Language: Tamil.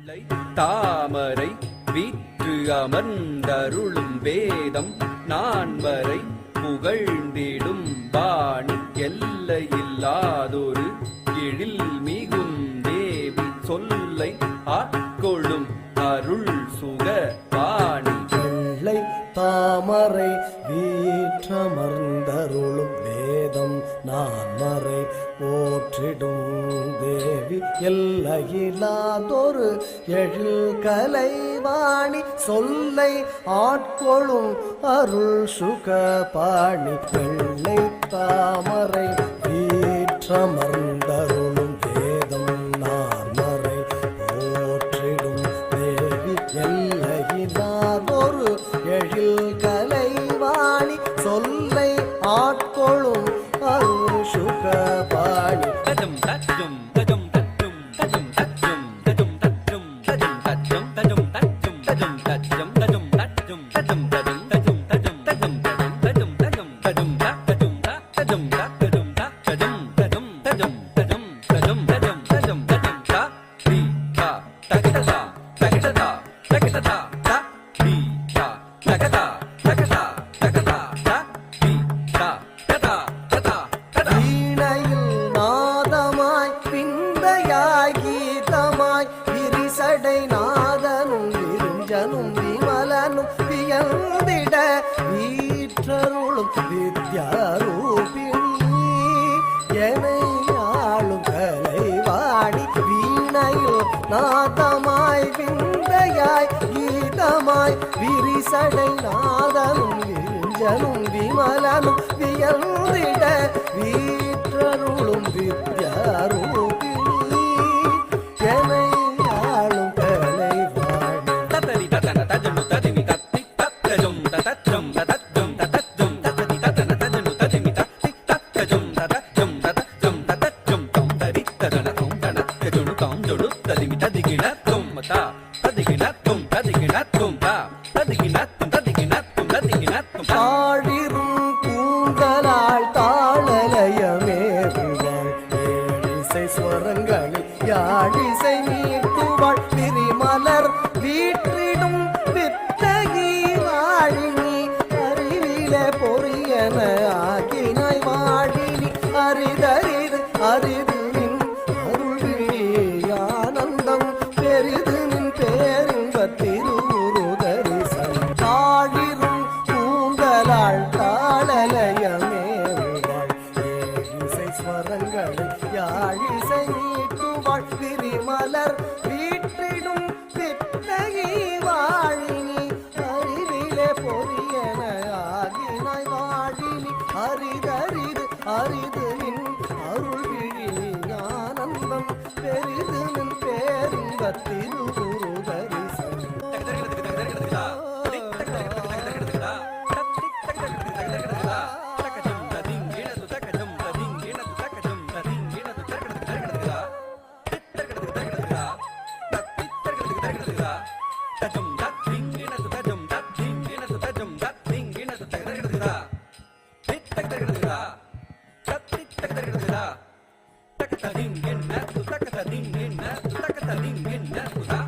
தாமரை வீற்று அமர்ந்தருளும் வேதம் நான்மறை புகழ்ந்திடும் பாணி எல்லையில்லாதொரு எழில் மிகும் தேவி சொல்லை ஆட்கொள்ளும் அருள் சுக பாணி வெள்ளை தாமரை வீற்றமர்ந்தருளும் வேதம் நான்மறை போற்றிடும் தேவி எல்லையில்லாதொரு எழில் கலைவாணி சொல்லை ஆட்கொள்ளும் அருள் சுக பாணி வெள்ளை தாமரை வீற்றமர்ந்தருளும் வேதம் நான்மறை போற்றிடும் தேவி எல்லையில்லாதொரு எழில் கலைவாணி சொல்லை ஆட்கொள்ளும் அருள் சுக பாணி வித்யாரூபிணி எனையாளும் கலைவாணி வீணையில் நாதமாய் விந்தையாய் கீதமாய் விரிசடை நாதனும் விரிஞ்சனும் விமலனும் வியந்திட வீற்றருளும் வித்யாரூபிணி எனையாளும் கலைவாணி தாழிரும் கூந்தலால் தாளலயமேறுவாள் ஏழிசை ஸ்வரங்களில் யாழிசை மீட்டுவாள் திரிமலர் வீற்றிடும் வித்தகி வாழினி அறிவில பொறியன ஆகினாய் வாழினி அரிதரிது அரிது நின் அருள்விழி ஆனந்தம் பெரிது நின் பேரின்பத் திருவுரு தரிசனம் தாழிரும் கூந்தலாள் தாளலயமேறுவாள் ஏழிசை ஸ்வரங்களில் யாழிசை மீட்டுவாள் திரிமலர் வீற்றிடும் வித்தகி வாழினி அறிவிலே பொறியன ஆகினாய் வாழினி அரிதரிது அரிது நின் அருள்விழி ஆனந்தம் பெரிது நின் பேரின்பத் திருவுரு தரிசனம் Takata ding in that,